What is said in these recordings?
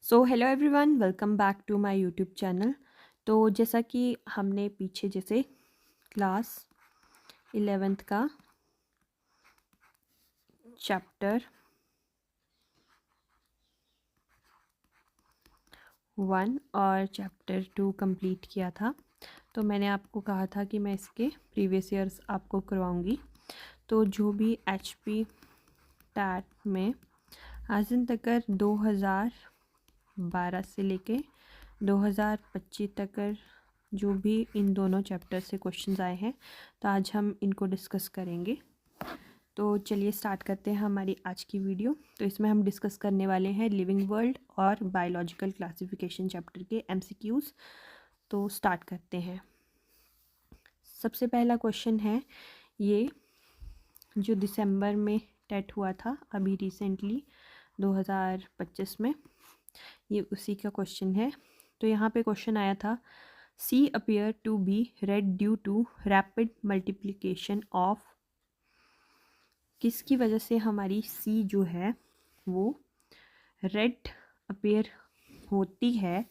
So hello everyone, welcome back to my YouTube channel. तो जैसा कि हमने पीछे जैसे क्लास 11th का चैप्टर 1 और चैप्टर 2 कंप्लीट किया था, तो मैंने आपको कहा था कि मैं इसके प्रीवियस ईयर्स आपको करवाऊंगी। तो जो भी HP टैट में आज दिन तक 2012 से लेके 2025 तक जो भी इन दोनों चैप्टर से क्वेश्चंस आए हैं, तो आज हम इनको डिस्कस करेंगे। तो चलिए स्टार्ट करते हैं हमारी आज की वीडियो। तो इसमें हम डिस्कस करने वाले हैं लिविंग वर्ल्ड और बायोलॉजिकल क्लासिफिकेशन चैप्टर के MCQs। तो स्टार्ट करते हैं। सबसे पहला क्वेश्चन है ये, जो दिसंबर में टेट हुआ था अभी रिसेंटली 2025 में, ये उसी का क्वेश्चन है। तो यहाँ पे क्वेश्चन आया था, sea appear to be red due to rapid multiplication of. किसकी वजह से हमारी सी जो है वो रेड अपीयर होती है?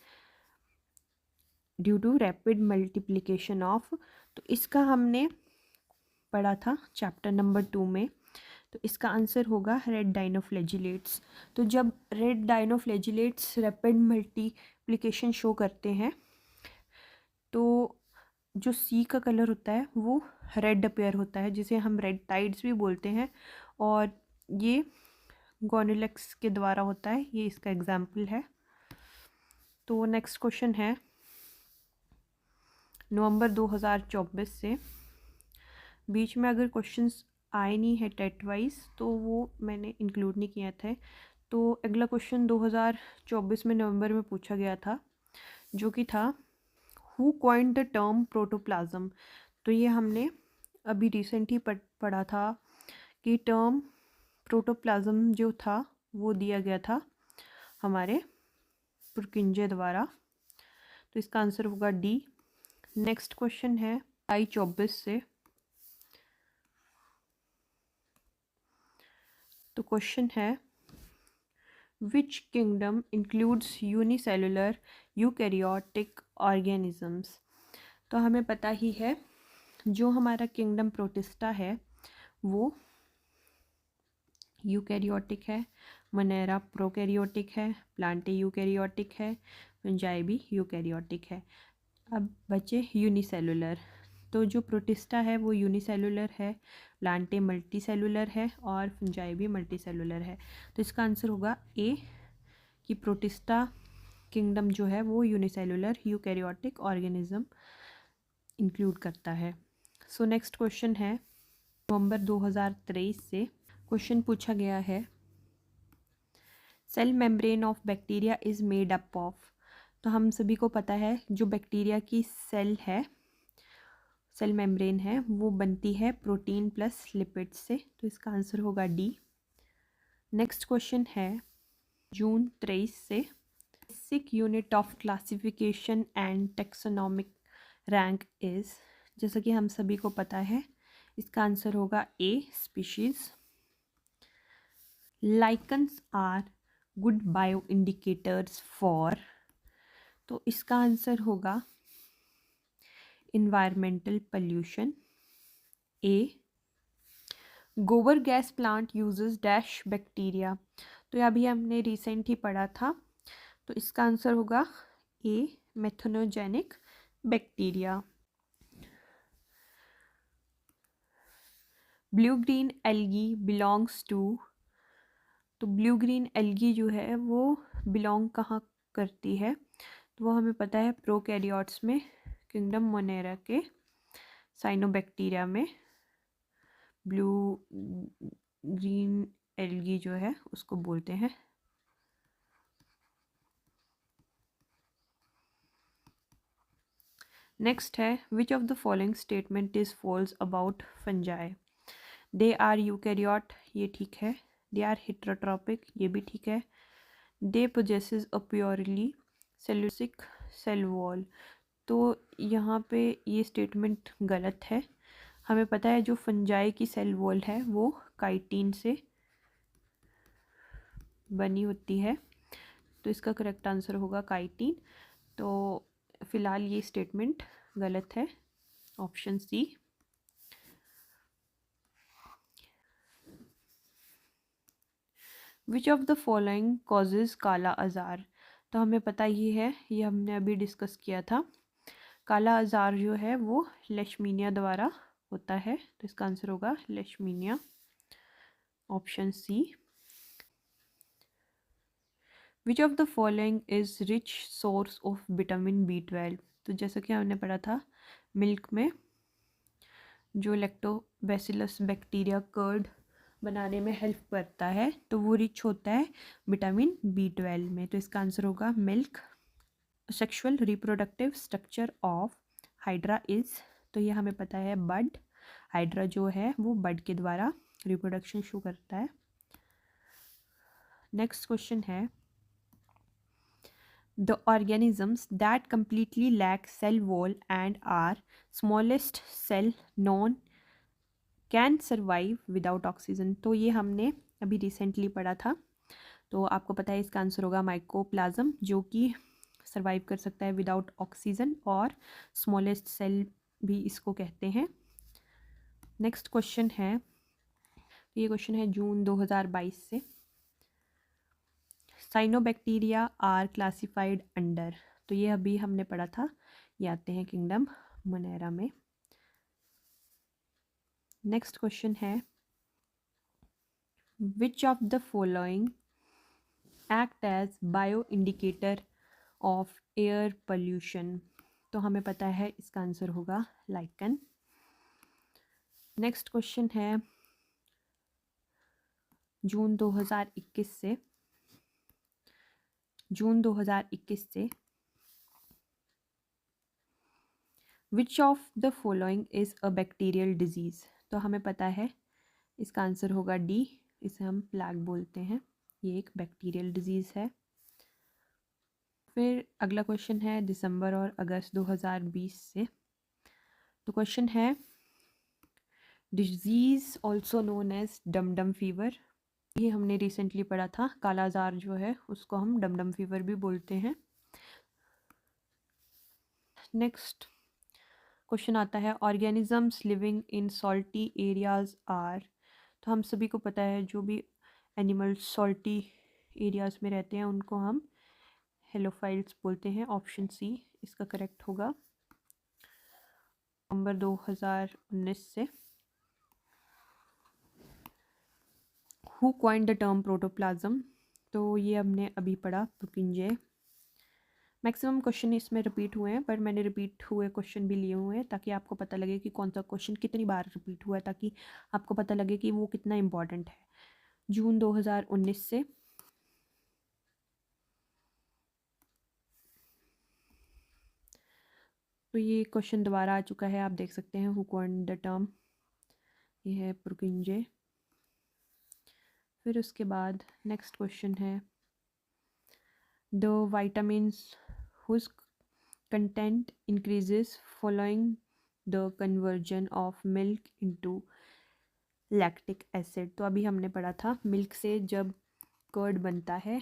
Due to rapid multiplication of. तो इसका हमने पढ़ा था चैप्टर नंबर 2 में। तो इसका आंसर होगा रेड डाइनोफ्लैजिलेट्स। तो जब red dinoflagellates rapid multiplication show करते हैं तो जो सी का कलर होता है वो रेड अपीयर होता है, जिसे हम रेड टाइड्स भी बोलते हैं, और ये गोनेलेक्स के द्वारा होता है। ये इसका एग्जाम्पल है। तो नेक्स्ट क्वेश्चन है, नवंबर 2024 से बीच में अगर क्वेश्चंस आए नहीं है टेट वाइज तो वो मैंने इंक्लूड नहीं किया था। तो अगला क्वेश्चन 2024 में नवंबर में पूछा गया था, जो कि था who coined the term protoplasm. तो ये हमने अभी रिसेंट ही पढ़ा था कि टर्म प्रोटोप्लाज्म जो था वो दिया गया था हमारे पुरकिंजे द्वारा। तो इसका आंसर होगा डी। नेक्स्ट क्वेश्चन है 24 से। तो क्वेश्चन है, which kingdom includes unicellular eukaryotic organisms. तो हमें पता ही है जो हमारा किंगडम प्रोटिस्टा है वो यूकैरियोटिक है, मोनेरा प्रोकैरियोटिक है, प्लांटे यूकैरियोटिक है, फंजाई भी यूकैरियोटिक है। अब बचे यूनिसेलुलर। तो जो प्रोटिस्टा है वो यूनिसेलुलर है, प्लांटे मल्टी सेलुलर है और फंजाई भी मल्टी सेलुलर है। तो इसका आंसर होगा ए, कि प्रोटिस्टा किंगडम जो है वो यूनिसेलुलर यूकैरियोटिक ऑर्गेनिज्म इंक्लूड करता है। सो नेक्स्ट क्वेश्चन है नवंबर 2023 से। क्वेश्चन पूछा गया है, cell membrane of bacteria is made up of. तो हम सभी को पता है जो बैक्टीरिया की सेल है, सेल मेम्ब्रेन है, वो बनती है प्रोटीन प्लस लिपिड्स से। तो इसका आंसर होगा डी। नेक्स्ट क्वेश्चन है जून 23 से, basic unit of classification and taxonomic rank is. जैसा कि हम सभी को पता है, इसका आंसर होगा A, species. Lichens are good bio indicators for. तो इसका आंसर होगा environmental pollution, A. Gobar gas plant uses dash bacteria. तो अभी हमने रिसेंट ही पढ़ा था। तो इसका आंसर होगा A, methanogenic bacteria. Blue green algae belongs to. तो ब्लू ग्रीन एल्गी जो है वो बिलोंग कहाँ करती है? तो वो हमें पता है प्रोकैरियोट्स में, किंगडम मोनेरा के साइनोबैक्टीरिया में ब्लू ग्रीन एल्गी जो है उसको बोलते हैं। नेक्स्ट है, which of the following statement is false about fungi. They are eukaryote, ये ठीक है। दे आर हेटेरोट्रॉपिक, ये भी ठीक है। They possesses a purely cellulosic cell wall. तो यहाँ पे ये स्टेटमेंट गलत है। हमें पता है जो फंजाई की सेल वॉल है वो काइटिन से बनी होती है। तो इसका करेक्ट आंसर होगा काइटिन। तो फिलहाल ये स्टेटमेंट गलत है, option C. Which of the following causes kala azar? तो हमें पता ही है, ये हमने अभी डिस्कस किया था। काला अज़ार जो है वो लेशमीनिया द्वारा होता है, तो इसका आंसर होगा leishmania, option C. Which of the following is rich source of vitamin B12? तो जैसा कि हमने पढ़ा था, मिल्क में जो लैक्टोबैसिलस बैक्टीरिया कर्ड बनाने में हेल्प करता है, तो वो रिच होता है विटामिन B12 में, तो इसका आंसर होगा milk. Sexual reproductive structure of hydra is? तो ये हमें पता है बड। हाइड्रा जो है वो बड के द्वारा रिप्रोडक्शन शो करता है। नेक्स्ट क्वेश्चन है, the organisms that completely lack cell wall and are smallest cell known can survive without oxygen? तो ये हमने अभी रिसेंटली पढ़ा था, तो आपको पता है इसका आंसर होगा माइकोप्लाज्म, जो कि सर्वाइव कर सकता है विदाउट ऑक्सीजन, और स्मॉलेस्ट सेल भी इसको कहते हैं। नेक्स्ट क्वेश्चन है, ये क्वेश्चन है जून 2022 से। Cyanobacteria are classified under? तो ये अभी हमने पढ़ा था, ये आते हैं किंगडम मोनेरा में। नेक्स्ट क्वेश्चन है, which of the following act as bio indicator of air pollution? तो हमें पता है इसका आंसर होगा लाइकन। नेक्स्ट क्वेश्चन है जून 2021 से। विच of the following is a bacterial disease? तो हमें पता है इसका आंसर होगा डी, इसे हम प्लैग बोलते हैं, ये एक बैक्टीरियल डिजीज है। फिर अगला क्वेश्चन है दिसंबर और अगस्त 2020 से। तो क्वेश्चन है, disease also known as dumdum fever? ये हमने रिसेंटली पढ़ा था, कालाजार जो है उसको हम डमडम फीवर भी बोलते हैं। नेक्स्ट क्वेश्चन आता है, organisms living in salty areas are? तो हम सभी को पता है जो भी एनिमल्स सॉल्टी एरियाज में रहते हैं उनको हम हेलोफाइल्स बोलते हैं, ऑप्शन सी इसका करेक्ट होगा। नवंबर 2019 से। Who coined the term protoplasm? तो ये हमने अभी पढ़ा, पुरकिंजे। मैक्सिमम क्वेश्चन इसमें रिपीट हुए हैं, पर मैंने रिपीट हुए क्वेश्चन भी लिए हुए हैं ताकि आपको पता लगे कि कौन सा क्वेश्चन कितनी बार रिपीट हुआ है, ताकि आपको पता लगे कि वो कितना इम्पॉर्टेंट है। जून 2019 से। तो ये क्वेश्चन दोबारा आ चुका है, आप देख सकते हैं, हु कॉइंड द टर्म, ये है पुरकिंजे। फिर उसके बाद नेक्स्ट क्वेश्चन है, the vitamins whose content increases following the conversion of milk into lactic acid? तो अभी हमने पढ़ा था, मिल्क से जब कर्ड बनता है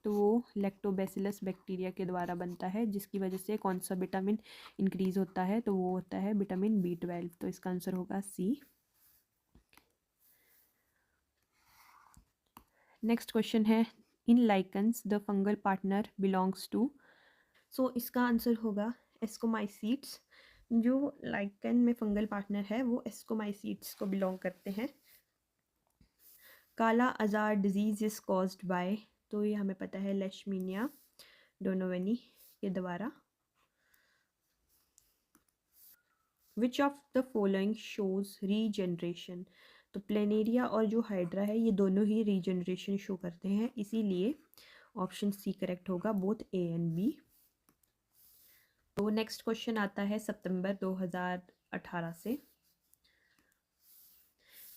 तो वो लैक्टोबैसिलस बैक्टीरिया के द्वारा बनता है, जिसकी वजह से कौन सा विटामिन इंक्रीज होता है? तो वो होता है विटामिन B12, तो इसका आंसर होगा सी। नेक्स्ट क्वेश्चन है, in lichens the fungal partner belongs to? So इसका आंसर होगा एस्कोमाइसीट्स। जो लाइकन में फंगल पार्टनर है वो एस्कोमाइसीट्स को बिलोंग करते हैं। काला azar disease is caused by? तो ये हमें पता है लेशमीनिया डोनोवेनी के द्वारा। विच of the following shows regeneration? तो प्लेनेरिया और जो हाइड्रा है ये दोनों ही रीजनरेशन शो करते हैं, इसीलिए ऑप्शन सी करेक्ट होगा, बोथ ए एंड बी। तो नेक्स्ट क्वेश्चन आता है सितंबर 2018 से।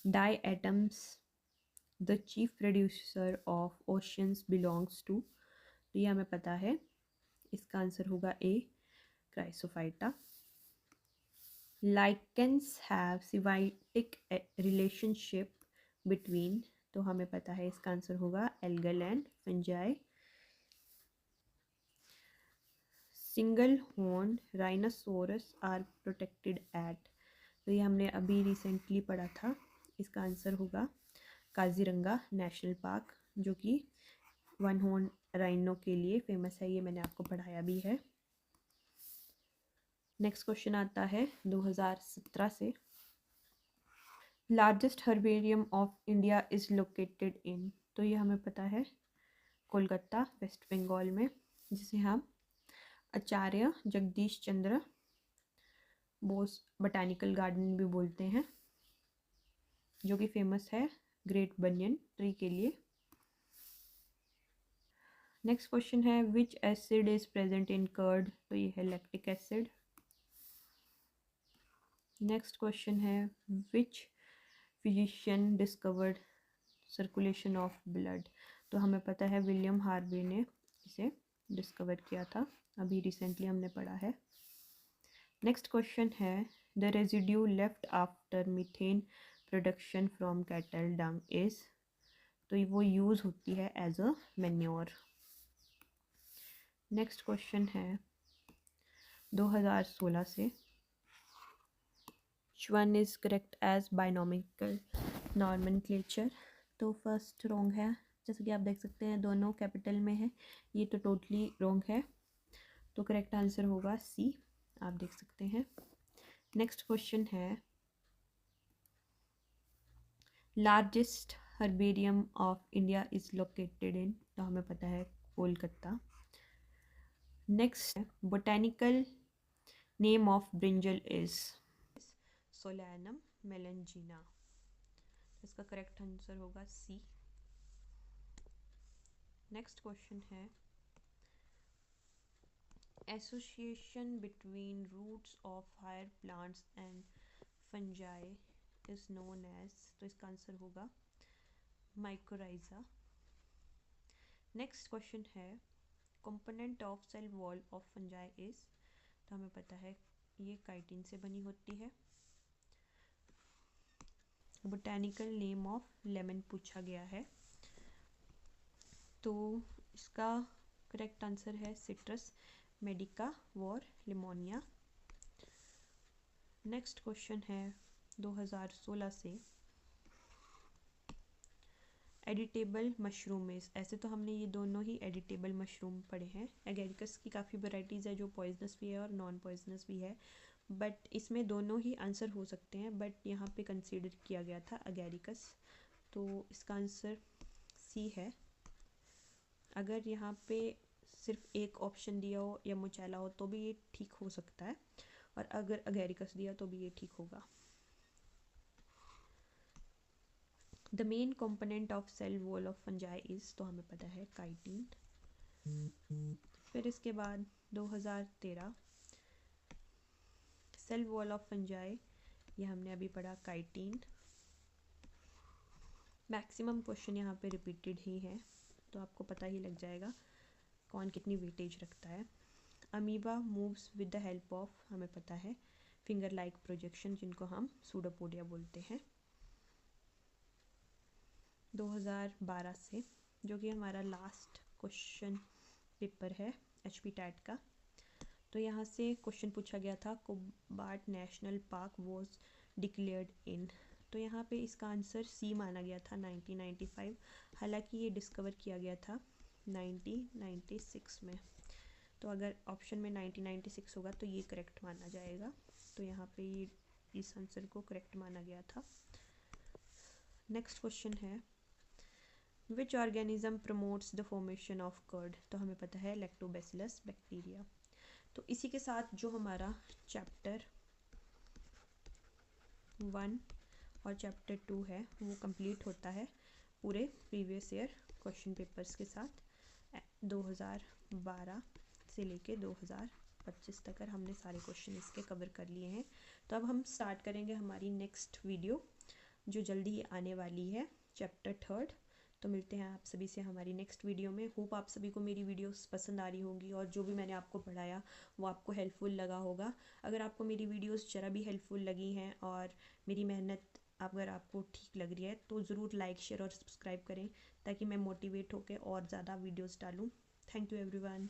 Diatoms the chief producer of oceans belongs to? तो ये हमें पता है, इसका आंसर होगा A, chrysophyta. Lichens have symbiotic relationship between? तो हमें पता है इसका आंसर होगा algal and fungi. Single horn rhinoceros are protected at. तो ये हमने अभी रिसेंटली पढ़ा था। इसका आंसर होगा काजीरंगा नेशनल पार्क, जो कि वन हॉर्न राइनो के लिए फेमस है। ये मैंने आपको पढ़ाया भी है। नेक्स्ट क्वेश्चन आता है 2017 से। Largest herbarium of India is located in. तो ये हमें पता है कोलकाता वेस्ट बंगाल में, जिसे हम आचार्य जगदीश चंद्र बोस बॉटेनिकल गार्डन भी बोलते हैं, जो कि फेमस है ग्रेट बनियन ट्री के लिए। नेक्स्ट क्वेश्चन है which acid is present in curd. तो ये है लैक्टिक एसिड। नेक्स्ट क्वेश्चन है which physician discovered circulation of blood. तो हमें पता है विलियम हार्वे ने इसे डिस्कवर किया था, अभी रिसेंटली हमने पढ़ा है। नेक्स्ट क्वेश्चन है the residue left after methane production from cattle dung is. तो वो यूज़ होती है as a manure. Next question है 2016 से। Which one is correct as binomial nomenclature। तो फर्स्ट रॉन्ग है, जैसे कि आप देख सकते हैं दोनों कैपिटल में है, ये तो टोटली रॉन्ग है। तो करेक्ट आंसर होगा सी, आप देख सकते हैं। नेक्स्ट क्वेश्चन है largest herbarium of India is located in. तो हमें पता है कोलकाता। नेक्स्ट है botanical name of brinjal is solanum melongena. इसका करेक्ट आंसर होगा सी। नेक्स्ट क्वेश्चन है association between roots of higher plants and fungi is known as. तो इसका आंसर होगा माइकोराइजा। नेक्स्ट क्वेश्चन है component of cell wall of fungi is. तो हमें पता है ये काइटिन से बनी होती है। बोटेनिकल नेम ऑफ लेमन पूछा गया है, तो इसका करेक्ट आंसर है citrus medica var limonia. Next question है 2016 से। Edible mushroom is. ऐसे तो हमने ये दोनों ही एडिटेबल मशरूम पढ़े हैं। एगेरिकस की काफ़ी वैरायटीज़ है जो पॉइजनस भी है और नॉन पॉइजनस भी है, बट इसमें दोनों ही आंसर हो सकते हैं, बट यहाँ पे कंसीडर किया गया था एगेरिकस, तो इसका आंसर सी है। अगर यहाँ पे सिर्फ एक ऑप्शन दिया हो या मोचेला हो तो भी ये ठीक हो सकता है, और अगर एगेरिकस दिया तो भी ये ठीक होगा। The main component of cell wall of fungi is. तो हमें पता है काइटिन। फिर इसके बाद 2013 सेल वॉल ऑफ फंजाई, ये हमने अभी पढ़ा काइटिन। मैक्सिमम क्वेश्चन यहाँ पे रिपीटेड ही है, तो आपको पता ही लग जाएगा कौन कितनी वेटेज रखता है। Amoeba moves with the help of, हमें पता है फिंगर लाइक प्रोजेक्शन, जिनको हम सूडोपोडिया बोलते हैं। 2012 से, जो कि हमारा लास्ट क्वेश्चन पेपर है HP टैट का, तो यहाँ से क्वेश्चन पूछा गया था Corbett National Park was declared in. तो यहाँ पे इसका आंसर सी माना गया था 1995, हालांकि ये डिस्कवर किया गया था 1996 में। तो अगर ऑप्शन में 1996 होगा तो ये करेक्ट माना जाएगा, तो यहाँ पे ये इस आंसर को करेक्ट माना गया था। नेक्स्ट क्वेश्चन है which organism promotes the formation of curd. तो हमें पता है लैक्टोबैसिलस बैक्टीरिया। तो इसी के साथ जो हमारा चैप्टर 1 और चैप्टर 2 है वो कंप्लीट होता है पूरे प्रीवियस ईयर क्वेश्चन पेपर्स के साथ। 2012 से लेके 2025 तक हमने सारे क्वेश्चन इसके कवर कर लिए हैं। तो अब हम स्टार्ट करेंगे हमारी नेक्स्ट वीडियो, जो जल्दी ही आने वाली है, चैप्टर 3। तो मिलते हैं आप सभी से हमारी नेक्स्ट वीडियो में। होप आप सभी को मेरी वीडियोस पसंद आ रही होंगी और जो भी मैंने आपको पढ़ाया वो आपको हेल्पफुल लगा होगा। अगर आपको मेरी वीडियोस ज़रा भी हेल्पफुल लगी हैं और मेरी मेहनत अगर आपको ठीक लग रही है तो ज़रूर लाइक शेयर और सब्सक्राइब करें, ताकि मैं मोटिवेट होकर और ज़्यादा वीडियोज़ डालूँ। Thank you everyone.